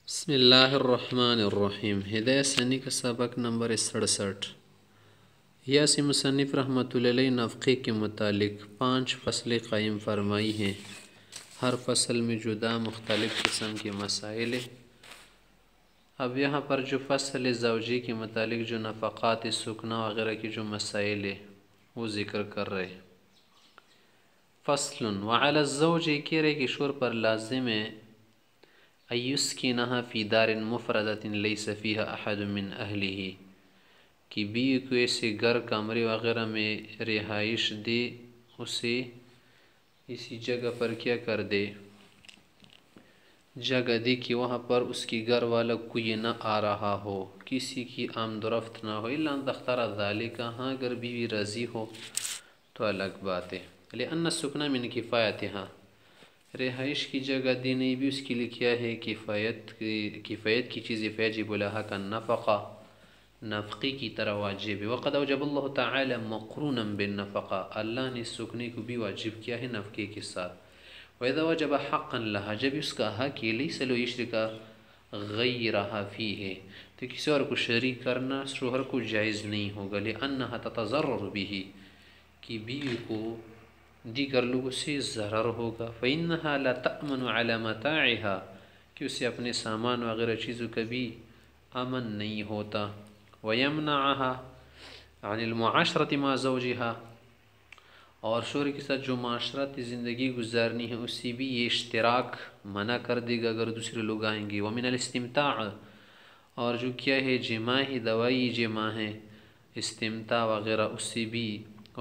بسم اللہ الرحمن الرحیم ہدایت ثانی کا سبق نمبر 67۔ یاسی مصنف رحمۃ اللہ علیہ نفقے کے متعلق 5 فصلیں قائم فرمائی ہیں۔ ہر فصل میں جدا مختلف قسم کے مسائل ہیں۔ اب یہاں پر جو فصل زوجی کے متعلق جو نفقات سکنا وغیرہ کی جو مسائل ہیں وہ ذکر کر رہے۔ فصل وعلی الزوج کہہ رہے کہ شور پر لازم ہے ایسکنہا فی دار مفردۃ لیس فیہا احد من اہلہ، کہ بیوی کو ایسے گھر کمرے وغیرہ میں رہائش دے، اسے اسی جگہ پر کیا کر دے، جگہ دے کہ وہاں پر اس کی گھر والا کوئی نہ آ رہا ہو، کسی کی آمد و رفت نہ ہو، الا ان تختار ذالک، ہاں اگر بیوی راضی ہو تو الگ بات ہے۔ لأن السکن من کفایتہا، رہائش کی جگہ دینے بھی اس کے لیے کیا ہے، کفایت کی چیز، فیجب لہا کا نفقہ، نفقی کی طرح واجب ہے۔ وقد اوجب اللہ تعالی مقرونا بالنفقہ، اللہ نے سکنے کو بھی واجب کیا ہے نفقے کے ساتھ۔ وَإِذَا وَجَبَ حَقًّا لَهَا، جب اس کا حق ہے، لَيْسَ لَهُ يُشْرِكَ غَيْرَهَا فِيهِ، تو کسی اور کو شریک کرنا شوہر کو جائز نہیں ہوگا، لِأَنَّهَا تَتَضَرَّرُ بِهِ، کہ بیوی کو دیگر لوگوں سے ضرر ہوگا، فَإِنَّهَا لَا تَأْمَنُ عَلَى مَتَاعِهَا، کہ اسے اپنے سامان وغیرہ چیزوں کا بھی امن نہیں ہوتا، وَيَمْنَعَهَا عَنِ الْمُعَاشَرَةِ مَعَ زَوْجِهَا، اور شوہر کے ساتھ جو معاشرتی زندگی گزارنی ہے اسی بھی یہ اشتراک منع کر دے گا اگر دوسرے لوگ آئیں گے۔ وَمِنَ الْإِسْتِمْتَاعِ، اور جو کیا ہے جماع ہے، دوائی جماع ہے، استمتاع وغیرہ اس سے بھی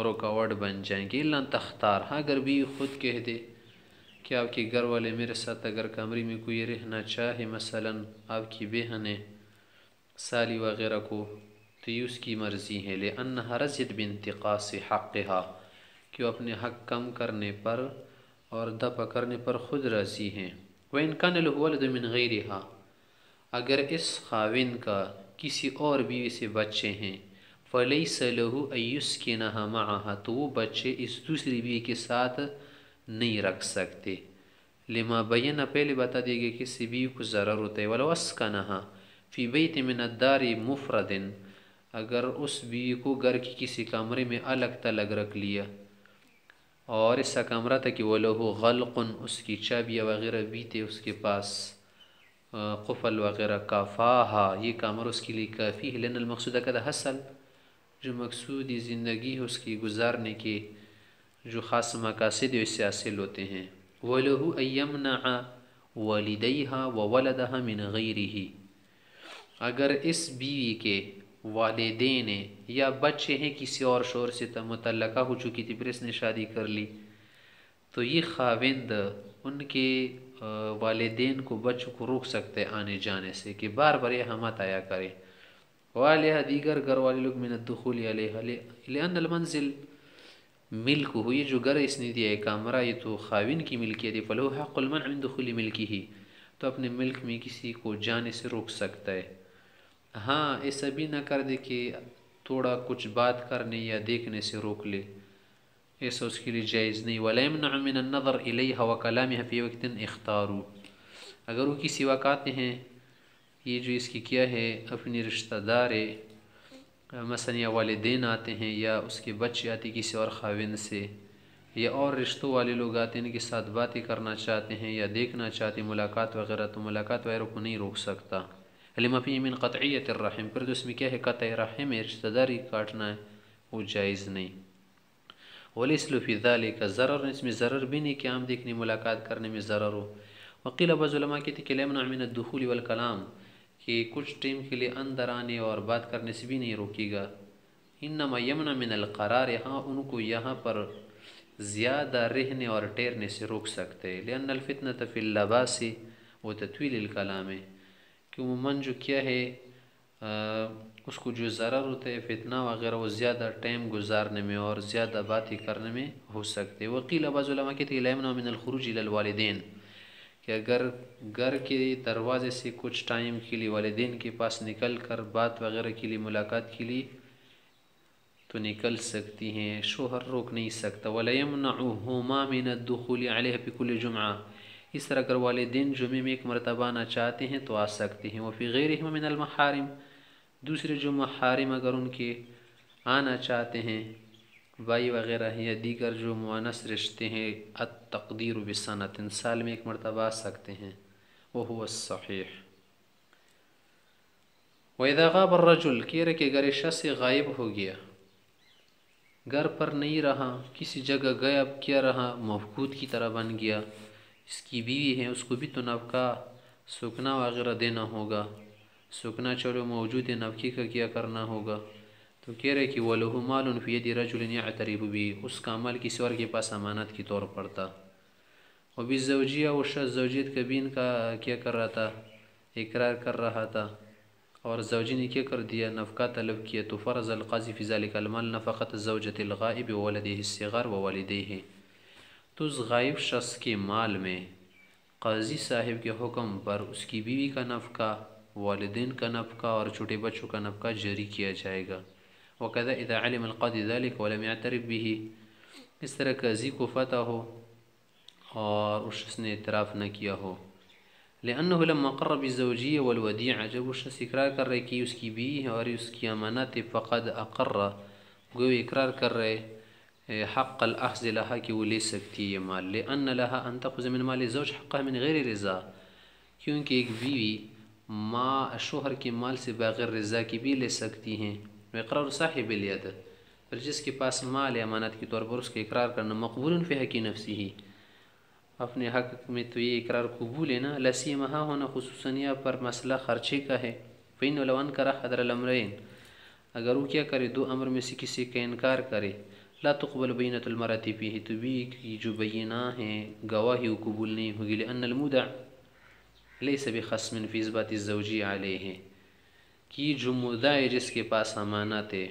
رکاوٹ بن جائیں گے۔ الا ان تختار، ہاں اگر بھی خود کہہ دے کہ آپ کے گھر والے میرے ساتھ اگر کمرے میں کوئی رہنا چاہے، مثلا آپ کی بہن سالی وغیرہ کو، تو یہ اس کی مرضی ہے۔ لأنها رضیت بانتقاص حقها، کہ وہ اپنے حق کم کرنے پر اور دفع کرنے پر خود راضی ہیں۔ وإن كان له ولد من غيرها، اگر اس خاوند کا کسی اور بیوی سے بچے ہیں، فَلَيْسَ لَهُ أَن يُسْكِنَهَا مَعَهَا، تو وہ بچے اس دوسری بیوی کے ساتھ نہیں رکھ سکتے۔ لما بینا، پہلے بتا دیا گیا کہ کسی بیوی کو ضرر ہوتا ہے۔ وَلَوْ أَسْكَنَهَا فِي بَيْتٍ مِّنَ الدَّارِ مُفْرَدٍ، اگر اس بیوی کو گھر کی کسی کمرے میں الگ تلگ رکھ لیا، اور ایسا کمرہ تھا کہ وَلَهُ غَلْقٌ، اس کی چابیاں وغیرہ بھی تھے اس کے پاس، قفل وغیرہ، کافاہا، یہ کمرہ اس کے لیے کافی ہے، لأن المقصود کدہ حسن، جو مقصودی زندگی ہے اس کی گزارنے کے جو خاص مقاصد اس سے حاصل ہوتے ہیں۔ وَلَهُ أَن يَمْنَعَ وَالِدَيْهَا وَوَلَدَهَا مِنْ غَيْرِهِ، اگر اس بیوی کے والدین یا بچے ہیں کسی اور شوہر سے متعلقہ ہو چکی تھی پھر اس نے شادی کر لی، تو یہ خاوند ان کے والدین کو بچوں کو روک سکتے آنے جانے سے کہ بار بار یہ مت آیا کرے۔ وَعَلَيْهَا، دیگر گھر والے لوگ من الدخول علیہا، لأن المنزل ملک ہو، یہ جو گھر اس نے دیا ہے کمرہ، یہ تو خاوند کی ملکیت ہے، فَلَهُ حَقُّ الْمَنْعِ مِنْ دُخُولِ مِلْكِهِ، تو اپنے ملک میں کسی کو جانے سے روک سکتا ہے۔ ہاں ایسا بھی نہ کر دے کہ تھوڑا کچھ بات کرنے یا دیکھنے سے روک لے، ایسا اس کے لیے جائز نہیں۔ وَلَا يَمْنَعُ مِنَ النَّظَرِ إِلَيْهَا وَكَلَامِهَا فِي وَقْتٍ اخْتَارُوا، اگر وہ کسی وقت ہیں یہ جو اس کی کیا ہے اپنی رشتہ دار مثلا یا والدین آتے ہیں یا اس کے بچے آتے کسی اور خاوند سے، یا اور رشتوں والے لوگ آتے ہیں ان کے ساتھ باتیں کرنا چاہتے ہیں یا دیکھنا چاہتے ہیں ملاقات وغیرہ، تو ملاقات وغیرہ کو نہیں روک سکتا۔ لما فی من قطعیت الرحم، پھر تو اس میں کیا ہے قطع رحم ہے، رشتہ داری کاٹنا ہے، وہ جائز نہیں۔ وَلَيْسَ لَهُ فِي ذَلِكَ ضَرَرٌ، اس میں ضرر بھی نہیں کہ عام دیکھنے ملاقات کرنے میں ضرر ہو۔ وقیل بعض علماء کہتے ہیں کہ لَا يَمْنَعُ مِنَ الدُّخُولِ وَالْكَلَامِ، کہ کچھ ٹائم کے لیے اندر آنے اور بات کرنے سے بھی نہیں روکے گا۔ انما یمنع من القرار، ہاں ان کو یہاں پر زیادہ رہنے اور ٹھہرنے سے روک سکتے ہیں۔ لأن الفتنة فی اللباس وتطویل الکلام، کہ عموماً جو کیا ہے اس کو جو ضرر ہوتا ہے فتنہ وغیرہ، وہ زیادہ ٹائم گزارنے میں اور زیادہ باتیں کرنے میں ہو سکتے ہیں۔ وقیل بعض علماء کہتے ہیں لا یمنع من الخروج الى الوالدین، کہ اگر گھر کے دروازے سے کچھ ٹائم کے لیے والدین کے پاس نکل کر بات وغیرہ کے لیے ملاقات کے لیے تو نکل سکتی ہیں، شوہر روک نہیں سکتا۔ وَلَا يَمْنَعُهُمَا مِنَ الدُّخُولِ عَلَيْهَا بِكُلِّ جُمْعَةٍ، اس طرح اگر والدین جمعے میں ایک مرتبہ آنا چاہتے ہیں تو آ سکتے ہیں. وفی غیرہم من المحارم، دوسرے جو محارم اگر ان کے آنا چاہتے ہیں بھائی وغیرہ ہیں یا دیگر جو مؤنث رشتے ہیں، التقدیر بسنۃ، سال میں ایک مرتبہ آ سکتے ہیں. وہو الصحیح. وَإِذَا غَابَ الرَّجُلُ، کہہ رہے کہ اگر شخص سے غائب ہو گیا، گھر پر نہیں رہا، کسی جگہ گیا، کیا رہا، مفقود کی طرح بن گیا، اس کی بیوی ہے، اس کو بھی تو نفقہ سکنا وغیرہ دینا ہوگا، سکنا چلو موجود ہے، نفقے کا کیا کرنا ہوگا. تو کہہ رہے کہ وَلَهُ مَالٌ فِي يَدِ رَجُلٍ يَعْتَرِفُ بِهِ، اس کا مال کسی اور کے پاس امانت کے طور پر تھا. وَبِالزَّوْجِيَّةِ، وہ شخص زوجیت کا بھی ان کا کیا کر رہا تھا، اقرار کر رہا تھا، اور زوجی نے کیا کر دیا، نفقہ طلب کیا. تو فرض القاضی فی ذلک المال نفقۃ الزوجۃ الغائب وولدہ الصغار ووالدیہ، تو اس غائب شخص کے مال میں قاضی صاحب کے حکم پر اس کی بیوی کا نفقہ، والدین کا نفقہ اور چھوٹے بچوں کا نفقہ جاری کیا جائے گا. وَكَذَا إِذَا عَلِمَ الْقَاضِي ذَلِكَ وَلَمْ يَعْتَرِفْ بِهِ، اس طرح قاضی کو فتح ہو اور اس شخص نے اعتراف نہ کیا ہو. لأنه لما قر بالزوجية والوديعة، جب اس شخص اقرار کر رہے کہ اس کی بیوی ہے اور اس کی امانت، فقد اقر، گویا اقرار کر رہے حق الاخذ لها، کہ وہ لے سکتی ہے یہ مال. لأن لها ان تأخذ من مال الزوج حقها من غیر رضا، کیونکہ ایک بیوی شوہر کے مال سے بغیر رضا کی بھی لے سکتی ہیں. اقرار صاحب الید، پر جس کے پاس مال ہے امانت کے طور پر، اس کا اقرار کرنا مقبول فی حق نفسہ، اپنے حق میں تو یہ اقرار قبول ہے نا. لسیما ہونا خصوصاً یہاں پر مسئلہ خرچے کا ہے. فإنه لو انکر احد الامرین، اگر وہ کیا کرے، دو امر میں سے کسی کا انکار کرے، لا تقبل بینۃ المرأة فیہ، تو بھی کی جو بینہ ہیں گواہی وہ قبول نہیں ہوگی. لأن المودع لیس بخصم فی اثبات الزوجیہ علیہ، کہ جو مدعا ہے جس کے پاس امانت ہے،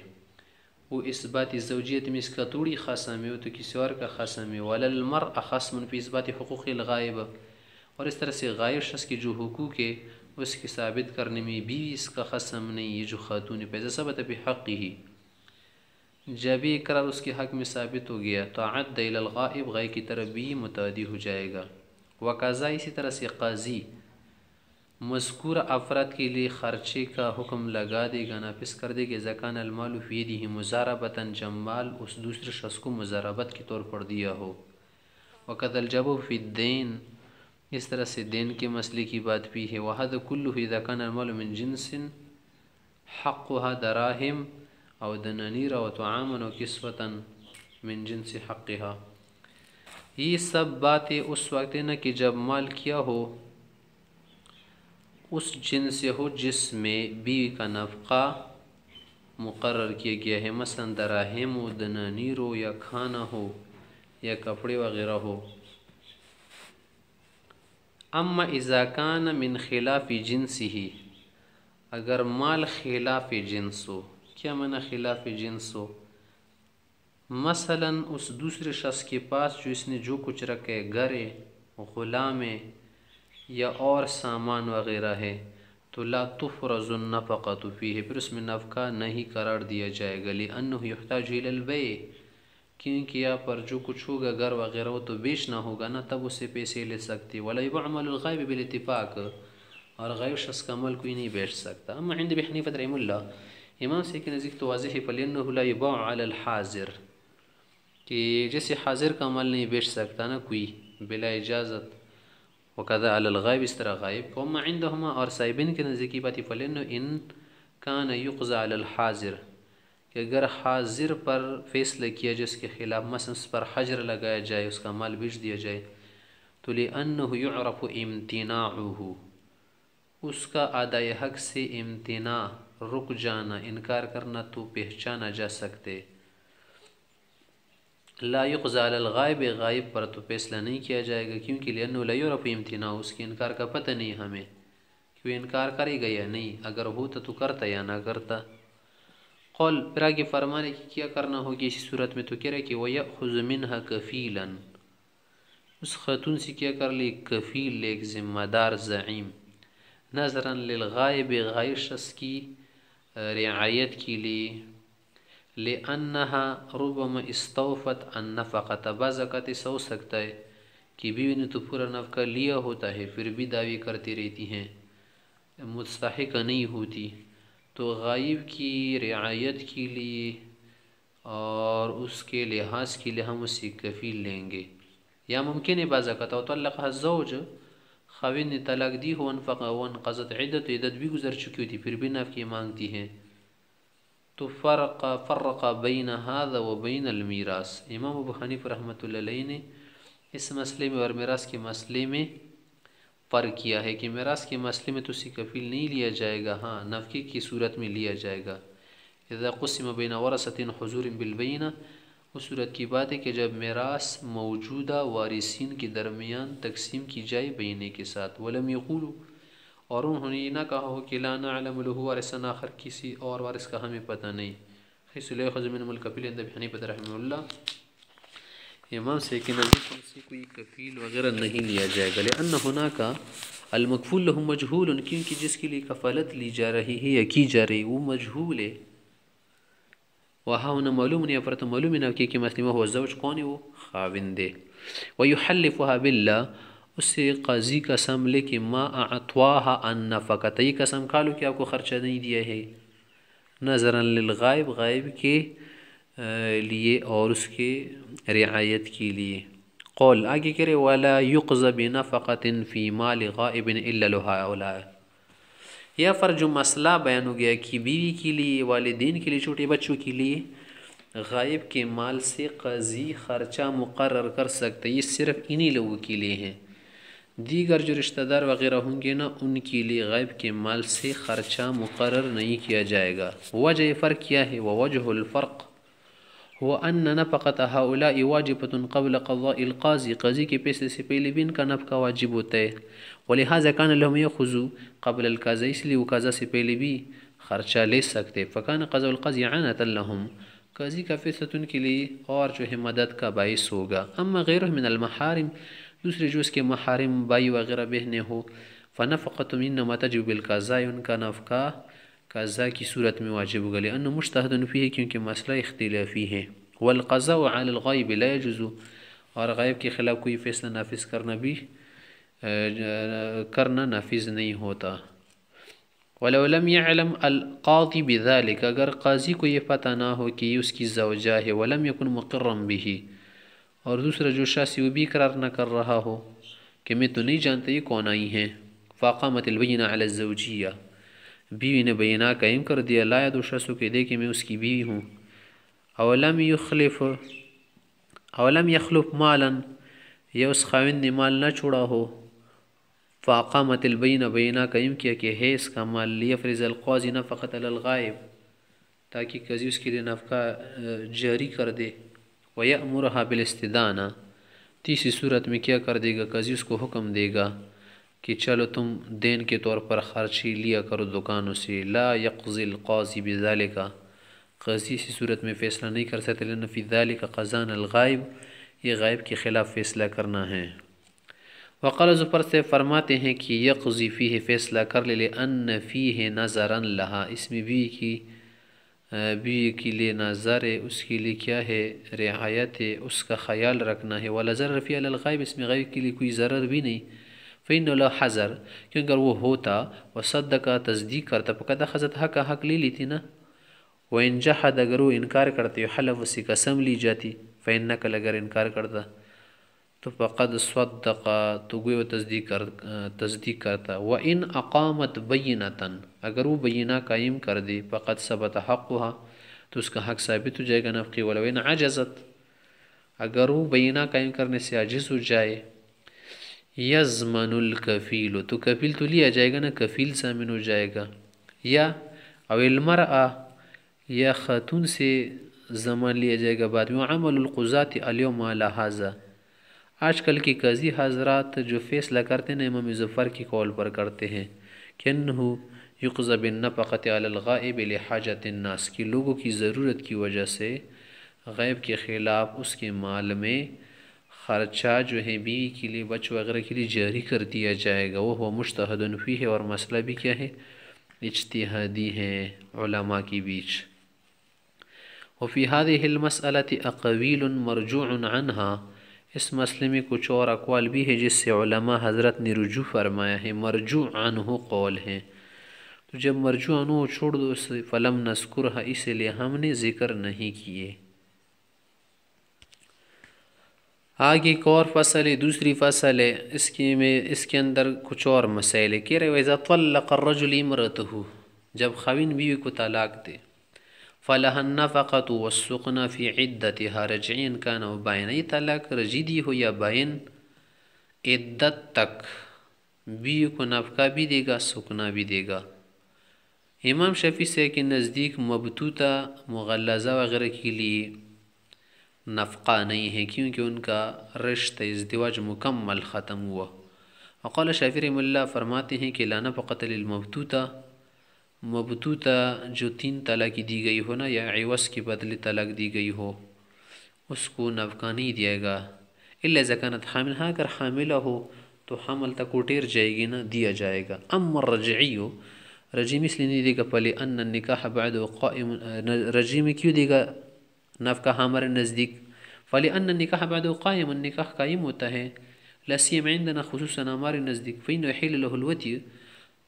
وہ اثبات زوجیت میں اس کا توڑی خصم ہے، وہ تو کسی اور کا خصم ہے. ولا المرء خصم فی اثبات حقوق الغائب، اور اس طرح سے غائب شخص کے جو حقوق ہے اس کے ثابت کرنے میں بھی اس کا خصم نہیں. یہ جو خاتون پیدا ثبت بحقہ، جب اقرار اس کے حق میں ثابت ہو گیا تو عد الی الغائب، غائب کی طرف بھی متعدی ہو جائے گا. وقضا، اسی طرح سے قاضی مذکور افراد کے لیے خرچے کا حکم لگا دے گا، نافذ کر دے گا. زکان المال فی یدہ مزاربۃ، جب مال اس دوسرے شخص کو مزاربت کے طور پر دیا ہو. وقد الجبر فی الدین، اس طرح سے دین کے مسئلے کی بات بھی ہے. وہذا کلہ اذا کان المال من جنس حقها دراہم او دنانیر او طعاما او کسوۃ من جنس حقها، یہ سب باتیں اس وقت ہے نا کہ جب مال کیا ہو اس جنس سے ہو جس میں بیوی کا نفقہ مقرر کیا گیا ہے، مثلا دراہم و دنانیر ہو، یا کھانا ہو، یا کپڑے وغیرہ ہو. اما اذا کان من خلاف جنسہ، اگر مال خلاف جنس ہو، کیا معنی خلاف جنس ہو؟ مثلا اس دوسرے شخص کے پاس جو اس نے جو کچھ رکھے، گھر ہے، غلام ہے، یا اور سامان وغیرہ ہے، تو لا تفرض النفقۃ فیہ، پھر اس میں نفقہ نہیں قرار دیا جائے گا. لأنہ یحتاج الی البیع، کیونکہ یہاں پر جو کچھ ہوگا گھر وغیرہ وہ تو بیچنا ہوگا نا، تب اسے پیسے لے سکتے. ولا یباع مال الغائب بالاتفاق، اور غائب شخص کا مال کوئی نہیں بیچ سکتا. اما عند ابی حنیفہ رحمہ اللہ، امام سے کے نزدیک تو واضح ہے، فلأنہ لا یباع علی الحاضر، کہ جیسے حاضر کا مال نہیں بیچ سکتا نا کوئی بلا اجازت. وقضا علی الغائب، اس طرح غائب. وما عندہما، اور صاحبین کے نزدیکی بات ہے، فلأنہ ان کان یقضى علی الحاضر، کہ اگر حاضر پر فیصلہ کیا جس کے خلاف، مثلا اس پر حجر لگایا جائے، اس کا مال بیچ دیا جائے، تو لأنہ یعرف امتناعہ، اس کا ادائے حق سے امتناع، رک جانا، انکار کرنا تو پہچانا جا سکتے. لا یقضى علی الغائب، غائب پر تو فیصلہ نہیں کیا جائے گا، کیونکہ لأنہ لا یعرف امتناع، اس کے انکار کا پتہ نہیں ہمیں کہ وہ انکار کرے گا یا نہیں، اگر ہوتا تو کرتا یا نہ کرتا. قول پھر آگے فرمانے کی کیا کرنا ہوگی اسی صورت میں، تو کہہ رہے کہ وَيَأْخُذُ مِنْهَا كَفِيلًا، اس خاتون سے کیا کر لے، کفیل، ایک ذمہ دار، زعیم، نظراً للغائب، غائب شخص کی رعایت کے لیے. لأنها ربما استوفت النفقۃ، بعض اوقات ایسا ہو سکتا ہے کہ بیوی نے تو پورا نفقہ لیا ہوتا ہے پھر بھی دعوے کرتی رہتی ہیں، مستحق نہیں ہوتی، تو غائب کی رعایت کے لیے اور اس کے لحاظ کے لیے ہم اس سے کفیل لیں گے. یا ممکن ہے بعض اوقات طلقها الزوج، خاوند نے طلاق دی ہو وانقضت عدت، عدت بھی گزر چکی ہوتی پھر بھی نفقے مانگتی ہیں، تو فرق بین هذا و بین المیراث. امام ابو حنیفہ رحمۃ اللہ علیہ نے اس مسئلے میں اور میراث کے مسئلے میں فرق کیا ہے کہ میراث کے مسئلے میں تو اسے کفیل نہیں لیا جائے گا، ہاں نفقے کی صورت میں لیا جائے گا. اذا قسم بین ورثۃ حضور بالبینہ، اس صورت کی بات ہے کہ جب میراث موجودہ وارثین کے درمیان تقسیم کی جائے بینہ کے ساتھ. ولم یقولوا، اور انہوں نے یہ نہ کہا ہو کہ لا نعلم له وارثا آخر، کسی اور وارث کا ہمیں پتہ نہیں. حیث لا یؤخذ منهم الکفیل عند ابی حنیفہ رحمہ اللہ، امام سے کہ نزدیک ان سے کوئی کفیل وغیرہ نہیں لیا جائے گا. لأن هناك المکفول له مجهول، کیونکہ جس کے لیے کفالت لی جا رہی ہے یا کی جا رہی وہ مجہول ہے. وہاں ہونا معلوم نہیں پر تو معلوم نہ کہ مسئلہ میں ہو زوج کون ہے، وہ خاوند ہے. ویحلفها باللہ، اس سے قاضی قسم لے کہ ما اعطواها ان نفقت، یہ قسم کھا لو کہ آپ کو خرچہ نہیں دیا ہے، نظرا للغائب، غائب کے لیے اور اس کے رعایت کے لیے. قول آگے کرے ولا يقضى بنفقة في مال غائب الا لهؤلاء. یا پر جو مسئلہ بیان ہو گیا کہ بیوی کے لیے، والدین کے لیے، چھوٹے بچوں کے لیے غائب کے مال سے قاضی خرچہ مقرر کر سکتے، یہ صرف انہی لوگوں کے لیے ہیں. دیگر جو رشتہ دار وغیرہ ہوں گے نا، ان کے لیے غائب کے مال سے خرچہ مقرر نہیں کیا جائے گا. وجہ فرق کیا ہے؟ ووجہ الفرق هو ان نفقۃ هؤلاء واجبۃ قبل قضاء القاضی، قاضی کے پیسے سے پہلے بھی ان کا نفقہ واجب ہوتا ہے. ولہذا كان لهم يأخذوا قبل القضاء، اس لیے وہ قضا سے پہلے بھی خرچہ لے سکتے. فكان قضاء القاضی اعانة لهم، قاضی کا فیصلہ ان کے لیے اور جو ہے مدد کا باعث ہوگا. اما غیرہ من المحارم، دوسرے جو اس کے محارم بھائی وغیرہ بہنیں ہو، فنفقۃ انما تجب بالقضاء، ان کا نفقہ قضا کی صورت میں واجب ہوگا. لأنه مجتہد فیہ، کیونکہ مسئلہ اختلافی ہے. والقضاء علی الغائب لا يجوز، اور غائب کے خلاف کوئی فیصلہ نافذ کرنا نافذ نہیں ہوتا. ولو لم يعلم القاضی بذلك، اگر قاضی کو یہ پتہ نہ ہو کہ یہ اس کی زوجہ ہے، ولم يكن مقرا به، اور دوسرا جو شخص وہ بھی اقرار نہ کر رہا ہو کہ میں تو نہیں جانتا یہ کون آئی ہیں، فاقامت البینہ علی الزوجیہ، بیوی نے بینہ قائم کر دیا لا یا دو شخصوں کے دے کہ میں اس کی بیوی ہوں. اولم یخلف مالا، یا اس خاوند نے مال نہ چھوڑا ہو، فاقامت البینہ، بینہ قائم کیا کہ ہے اس کا مال، لیفرض القاضی نفقۃ علی الغائب، تاکہ قاضی اس کے لیے نفقہ جاری کر دے. ویأمرها بالاستدانہ، تیسری صورت میں کیا کر دے گا؟ قاضی اس کو حکم دے گا کہ چلو تم دین کے طور پر خرچی لیا کرو دکانوں سے. لا یقضی القاضی بذالک، قاضی اسی صورت میں فیصلہ نہیں کر سکتے. لأن فی ذالک قضاء الغائب، یہ غائب کے خلاف فیصلہ کرنا ہے. وقال زفر سے فرماتے ہیں کہ یقضی فیہ، فیصلہ کر لے، لأن فیہ نظرا لہا، اس میں بیوی کے لیے نظر ہے، اس کے لیے کیا ہے؟ رعایت ہے، اس کا خیال رکھنا ہے. ولا ضرر فی علی الغائب، اس میں غائب کے لیے کوئی ضرر بھی نہیں. فإنه لا حذر، کیونکہ اگر وہ ہوتا وصدق، تصدیق کرتا، فقد اخذت حق لے لیتی نا. وإن جحد، اگر وہ انکار کرتے، حلف، اسی قسم لی جاتی. فإنک، اگر انکار کرتا تو فقد صدق، تو گویا وہ تصدیق کرتا. وإن اقامت بینۃ، اگر وہ بینہ قائم کر دے، فقد ثبت حقها، تو اس کا حق ثابت ہو جائے گا نفقی. ولو عجزت، اگر وہ بینہ قائم کرنے سے عاجز ہو جائے، یضمن الکفیل، تو کفیل تو لیا جائے گا نا، کفیل ضامن ہو جائے گا. یا او المرأة، یا خاتون سے ضمان لیا جائے گا بعد میں. وعمل القضاة اليوم على هذا، آج کل کی قاضی حضرات جو فیصلہ کرتے ہیں امام ظفر کی قول پر کرتے ہیں کہ انہو یقضى بالنفقة على الغائب لحاجت الناس، کی لوگوں کی ضرورت کی وجہ سے غائب کے خلاف اس کے مال میں خرچہ جو ہے بیوی کے لیے، بچوں وغیرہ کے لیے جاری کر دیا جائے گا. وہ مجتہد فیہ، اور مسئلہ بھی کیا ہے؟ اجتہادی ہے علماء کی بیچ. وفی هذه المسألة اقویل مرجوع عنها، اس مسئلے میں کچھ اور اقوال بھی ہے جس سے علماء حضرت نے رجوع فرمایا ہے، مرجوع عنہ قول ہیں، تو جب مرجوع عنہ چھوڑ دو اسے فلم نذکرہ، اس لیے ہم نے ذکر نہیں کیے۔ آگے ایک اور فصل ہے، دوسری فصل ہے، اس کے اندر کچھ اور مسائل ہے۔ کہہ رہے وَإِذَا طَلَّقَ الرَّجُلُ امْرَأَتَهُ، جب خاوند بیوی کو طلاق دے، فَلَهَا النَّفَقَةُ وَالسُّكْنَى فِي عِدَّتِهَا رَجْعِيًّا كَانَ أَوْ بَائِنًا، یہ طلاق رجیدی ہو یا بائن، عدت تک بیوی کو نفقہ بھی دے گا، سکنا بھی دے گا۔ امام شافعی سے کہ نزدیک مبتوتہ مغلظہ وغیرہ کے لیے نفقہ نہیں ہے، کیونکہ ان کا رشتہ ازدواج مکمل ختم ہوا۔ وقال شافعی رحمہ اللہ فرماتے ہیں کہ لا نفقۃ للمبتوتہ، مبتوتہ جو 3 طلاق دی گئی ہو نا، یا عوض کے بدلے طلاق دی گئی ہو، اس کو نفقہ نہیں دیا گا۔ الا اذا كانت حامل، ہاں اگر حاملہ ہو تو حمل تک اٹیر جائے گی نا، دیا جائے گا۔ اما الرجعی، رجیم اس لیے نہیں دے گا پہلے ان النکاح بعد قائم، رجیم کیوں دے گا نفقہ ہمارے نزدیک؟ فلأن النکاح بعد قائم، النکاح قائم ہوتا ہے، لا سیما عندنا، خصوصاً ہمارے نزدیک، فإنه يحل له الوطی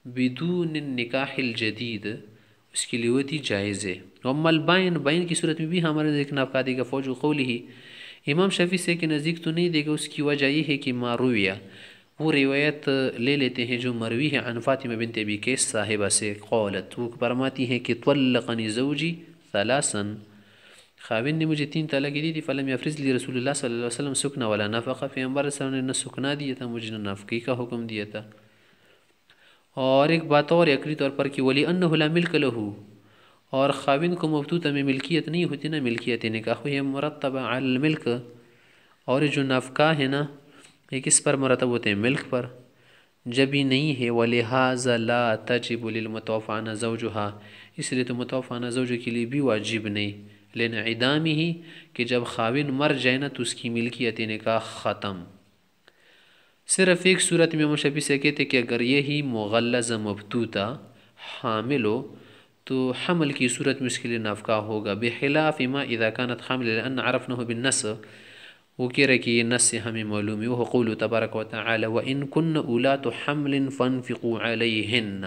بدون النکاح الجدید، اس کے لیے وطی جائز ہے۔ اما البائن، بائن کی صورت میں بھی ہمارے نزدیک نفقہ دے گا، فوج قوله، امام شافعی سے کہ نزدیک تو نہیں دے گا، اس کی وجہ یہ ہے کہ مارویہ، وہ روایت لے لیتے ہیں جو مروی ہے عن فاطمہ بنت ابی قیس صاحبہ سے، قالت، وہ فرماتی ہے کہ طلقنی زوجی ثلاثا، خاوند نے مجھے 3 طلاق دی تھی، فلم یفرض لی رسول اللہ صلی اللہ علیہ وسلم سکنا ولا نفقہ، پیغمبر صلی اللہ علیہ وسلم نے نہ سکنا دیا تھا مجھے، نہ نفقی کا حکم دیا تھا۔ اور ایک بات اور عقلی طور پر کہ ولی انہ لا ملک لہ، اور خاوند کو مبتوتہ میں ملکیت نہیں ہوتی نا، ملکیت نکاح ہے مرتبہ علی الملک، اور جو نفقہ ہے نا یہ کس پر مرتب ہوتے ہیں؟ ملک پر، جب ہی نہیں ہے ولہذا لا تجب للمتوفی عنہا زوجہا، اس لیے تو متوفی عنہا زوجہ کے لیے بھی واجب نہیں، لانعدامہ ہی، کہ جب خاوند مر جائے نا تو اس کی ملکیت نکاح ختم۔ صرف ایک صورت میں مشابہ سے کہتے کہ اگر یہی مغلظ مبتوتہ حامل ہو تو حمل کی صورت میں اس کے لیے نفقہ ہوگا، بخلاف ما اذا كانت حامل، لان عرفنہ بالنص، وہ کہہ رہے کہ یہ نص سے ہمیں معلوم ہے، وہ قول تبارک و تعالی وَإِن كُنَّ أُولَاتُ حَمْلٍ فَانفِقُوا عَلَيْهِنَّ،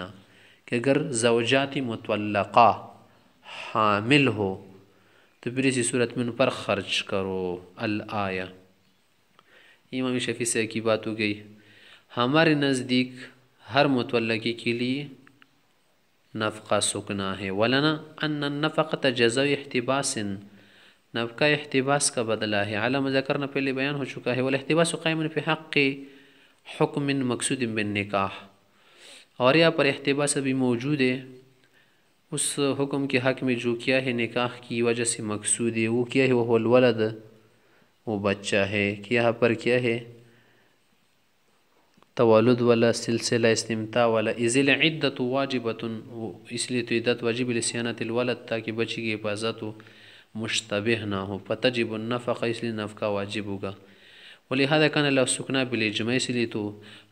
کہ اگر زوجات مطلقہ حامل ہو تو پھر اسی صورت میں ان پر خرچ کرو، الآیہ۔ امام شافعی سے کی بات ہو گئی۔ ہمارے نزدیک ہر مطلقی کے لیے نفقہ سکنا ہے، ولنا ان النفقۃ جزاء احتباس، نفقہ احتباس کا بدلہ ہے، علامہ ذکرنا پہلے بیان ہو چکا ہے، والاحتباس قائم فی حق حکم مقصود بالنکاح، اور یہاں پر احتباس ابھی موجود ہے اس حکم کے حق میں جو کیا ہے نکاح کی وجہ سے مقصود ہے، وہ کیا ہے؟ وہ الولد، وہ بچہ ہے، کہ یہاں پر کیا ہے؟ تولد والا سلسلہ استمتاع والا، اذ العدۃ واجبۃ، اس لیے تو عدت واجب لصیانۃ الولد، تاکہ بچی کی حفاظت ہو، مشتبہ نہ ہو، فتجب النفقہ، اس لیے نفقہ واجب ہوگا، ولہذا کان اللہ سکنا بالاجماع، اس لیے تو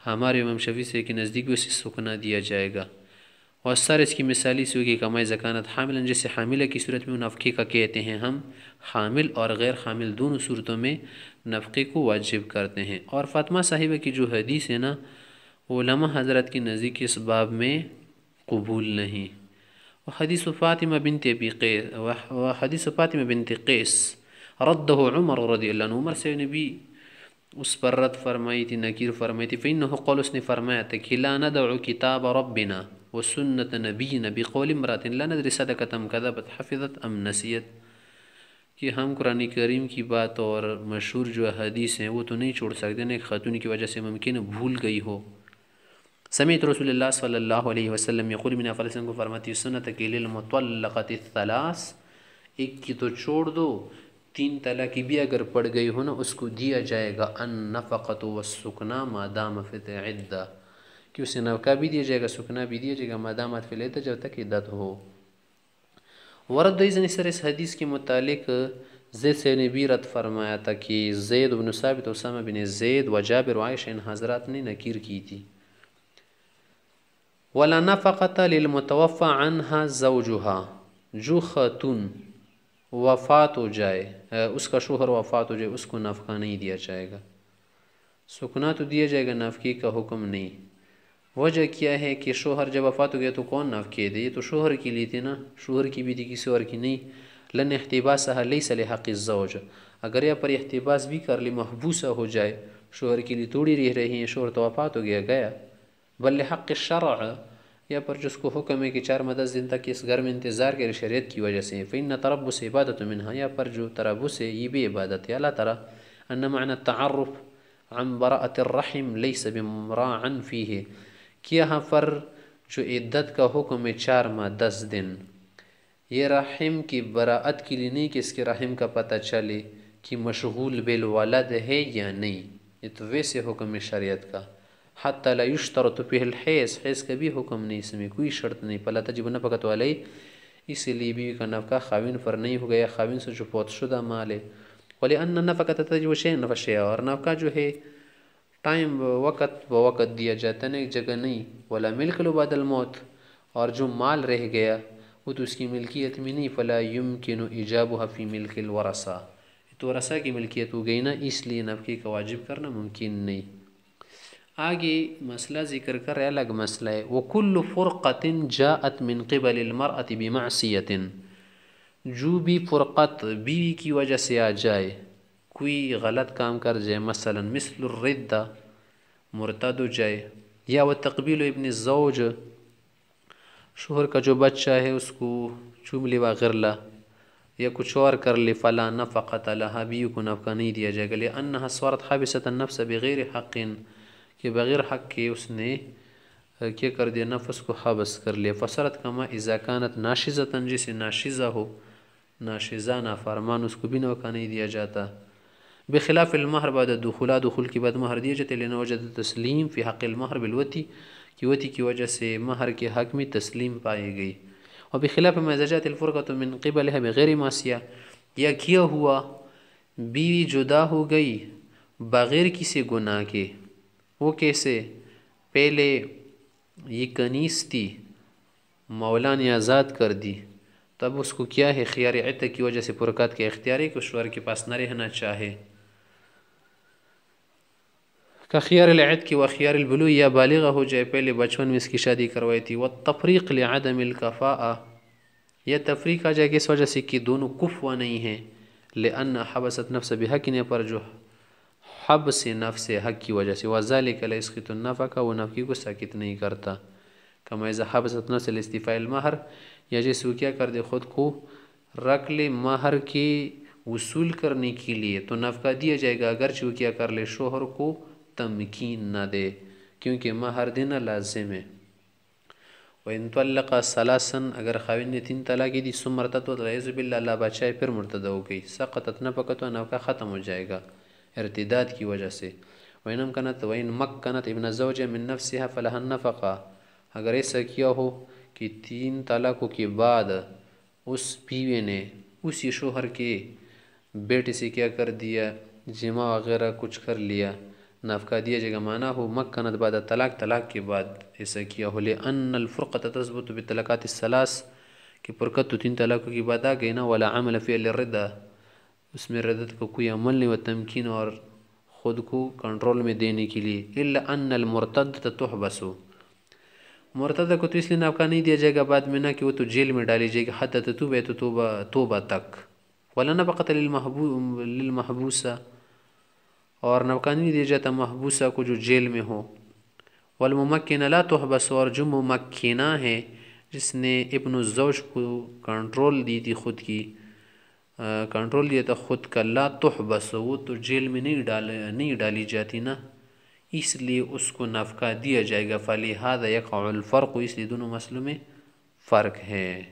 ہمارے امام شافعی سے کہ نزدیک بھی اسے سکنا دیا جائے گا۔ اور سر اس کی مثالی سے ہوگی کما اذا کانت حاملا، جیسے حاملہ کی صورت میں نفقے کا کہتے ہیں ہم، حامل اور غیر حامل دونوں صورتوں میں نفقے کو واجب کرتے ہیں۔ اور فاطمہ صاحبہ کی جو حدیث ہے نا، علماء حضرت کی نزدیک اس باب میں قبول نہیں۔ وحدیث فاطمہ بنت قیس رده عمر رضی اللہ عنہ، عمر سے نبی اس پر رد فرمائی تھی، نکیر فرمائی تھی، فإنه قال، اس نے فرمایا تھا کہ لا ندع کتاب ربنا وسنت نبینا بقول امرأة لا ندری صدقت ام کذبت حفظت ام نسیت، کہ ہم قرآن کریم کی بات اور مشہور جو حدیث ہیں وہ تو نہیں چھوڑ سکتے نا، ایک خاتون کی وجہ سے ممکن بھول گئی ہو۔ سمیعت رسول اللہ صلی اللہ علیہ وسلم یقول، من آپ علیہ وسلم کو فرماتی سنت کی للمطلقۃ الثلاث، ایک کی تو چھوڑ دو، 3 طلاق بھی اگر پڑ گئی ہو نا اس کو دیا جائے گا النفقۃ والسکنا ما دام فی العدہ، کہ اسے نفقہ بھی دیا جائے گا، سکنا بھی دیا جائے گا، ما دامت فی العدہ، جب تک عدت ہو۔ ورد ایزن سر اس حدیث کے متعلق زید سے نے بھی رد فرمایا تھا کہ زید بن ثابت، اسامہ بن زید و جابر و عائشہ، ان حضرات نے نکیر کی تھی۔ ولا نفقۃ للمتوفى عنها زوجها، جو خاتون وفات ہو جائے، اس کا شوہر وفات ہو جائے، اس کو نفقہ نہیں دیا جائے گا۔ سکنا تو دیا جائے گا، نفقے کا حکم نہیں۔ وجہ کیا ہے کہ شوہر جب وفات ہو گیا تو کون نفقے دے؟ یہ تو شوہر کی لی تھی نا، شوہر کی بھی تھی، کسی اور کی نہیں۔ لن احتباسها لیس لحق الزوج، اگر یہ پر احتباس بھی کر لی، محبوسہ ہو جائے، شوہر کی لی توڑی رہ رہی ہیں، شوہر تو وفات ہو گیا گیا، بل لحق الشرع، یا پر جس کو حکم ہے کہ 4 دن تک اس گھر میں انتظار کرے شریعت کی وجہ سے، فإن تربص عبادت منها، یا پر جو تربص ہے یہ بھی عبادت ہے۔ اللہ تعالیٰ ان معنی التعرف عن براءة الرحم لیس بمراعا فیہ، کہ یہاں پر جو عدت کا حکم ہے 4 ماہ 10 دن، یہ رحم کی براءت کے لیے نہیں کہ اس کے رحم کا پتہ چلے کہ مشغول بالولد ہے یا نہیں، یہ تو ویسے حکم ہے شریعت کا۔ حتی لا یشترط فیہ الحیض، حیض کا بھی حکم نہیں، اس میں کوئی شرط نہیں، فلا تجب نفقۃ علیہ، اسی لیے بیوی کا نفقہ خاوند پر نہیں ہوگا، یا خاوند سے جو فوت شدہ مال ہے۔ وَلِأَنَّ النَّفَقَةَ تَجِبُ شَيْئًا فَشَيْئًا، اور نفقہ جو ہے ٹائم وقت بوقت دیا جاتا ہے، ایک جگہ نہیں۔ وَلَا مِلْكُ بَعْدَ الْمَوْتِ، اور جو مال رہ گیا وہ تو اس کی ملکیت میں نہیں، فلا يمكن ایجابها فی ملک الورثہ، تو ورثہ کی ملکیت ہو گئی نا، اس لیے نفقے کا واجب کرنا ممکن نہیں۔ آگے مسئلہ ذکر کر رہے، الگ مسئلہ ہے۔ وَكُلُّ فُرْقَةٍ جَاءَتْ مِنْ قِبَلِ الْمَرْأَةِ بِمَعْصِيَةٍ، جو بھی فرقت بیوی کی وجہ سے آ جائے، کوئی غلط کام کر جائے، مثلا مثل الردہ، مرتد ہو جائے، یا وتقبیل ابن الزوج، شوہر کا جو بچہ ہے اس کو چوم لے وغیرہ، یا کچھ اور کر لے، فلا نفقۃ لہا، بیوی کو نفقہ نہیں دیا جائے گا، لأنہا صارت حابسۃ النفس بغیر حق، کہ بغیر حق کے اس نے کیا کر دیا، نفس کو حبس کر لیا۔ فصارت کما اذا کانت ناشزۃ، جسے ناشزہ ہو، ناشزہ نافرمان، اس کو بھی نفقہ نہیں دیا جاتا۔ بخلاف المہر بعد الدخول، دخول کے بعد مہر دیا جاتے، لأن وجد تسلیم فی حق المہر بالوتی، کی وتی کی وجہ سے مہر کے حق میں تسلیم پائی گئی۔ وبخلاف ما اذا جاءت الفرقۃ من قبلها بغیر معصیہ، یا کیا ہوا بیوی جدا ہو گئی بغیر کسی گناہ کے، وہ کیسے؟ پہلے یہ کنیز تھی، مولا نے آزاد کر دی، تب اس کو کیا ہے، خیار عدت کی وجہ سے فرقت کے اختیار ہے کہ شوہر کے پاس نہ رہنا چاہے، کا خیار العد کی و خیار البلوغ، یا بالغہ ہو جائے، پہلے بچپن میں اس کی شادی کروائی تھی، والتفریق لعدم الکفاءہ، یا تفریق آ جائے کہ اس وجہ سے کہ دونوں کفو نہیں ہیں، لأن حبست نفس بحق، نے پر جو حبس نفس حق کی وجہ سے، وذالک لا یسقط النفقہ، وہ نفقے کو ساقط نہیں کرتا، کما اذا حبست نفس الاستیفاء المہر، یا جیسے وہ کیا کر دے، خود کو رکھ لے مہر کے وصول کرنے کے لیے، تو نفقہ دیا جائے گا، اگرچہ وہ کیا کر لے، شوہر کو تمکین نہ دے، کیونکہ مہر دینا لازم ہے۔ وَإِن طَلَّقَ ثَلَاثًا، اگر خاوند نے 3 طلاقیں دی، ثم ارتدت، والعیاذ باللہ، اللہ بچائے، پھر مرتدہ ہو گئی، سقطت نفقتها، نفقہ ختم ہو جائے گا ارتداد کی وجہ سے۔ وَإِن مَكَّنَتْ ابن الزوج من نفسها فلها النفقہ، اگر ایسا کیا ہو کہ 3 طلاقوں کے بعد اس بیوی نے اسی شوہر کے بیٹے سے کیا کر دیا، جمع وغیرہ کچھ کر لیا، نفقہ دیا جائے گا۔ معنی ہو مکنت بعد طلاق، طلاق کے بعد ایسا کیا ہو، لأن الفرقۃ تثبت بالطلاقات الثلاث، کہ فرقت تو 3 طلاقوں کی بعد آ گئی نا، ولا عمل فی للردہ، اس میں ردت کو کوئی عمل نہیں، و تمکین، اور خود کو کنٹرول میں دینے کے لیے، الا ان المرتدۃ تحبس، مرتدہ کو تو اس لیے نفقہ نہیں دیا جائے گا بعد میں، نہ کہ وہ تو جیل میں ڈالی جائے گی، حتی تتوب، توبہ تک، ولا نفقۃ للمحبوسہ، اور نفقہ نہیں دیا جاتا محبوسہ کو جو جیل میں ہو، والممکنہ لا تحبس، اور جو ممکنہ ہے جس نے ابن الزوج کو کنٹرول دی تھی، خود کی کنٹرول دیا تھا خود کا، لا تحبس، وہ تو جیل میں نہیں ڈالی جاتی نا، اس لیے اس کو نفقہ دیا جائے گا، فلہذا یقع الفرق، اس لیے دونوں مسئلوں میں فرق ہے۔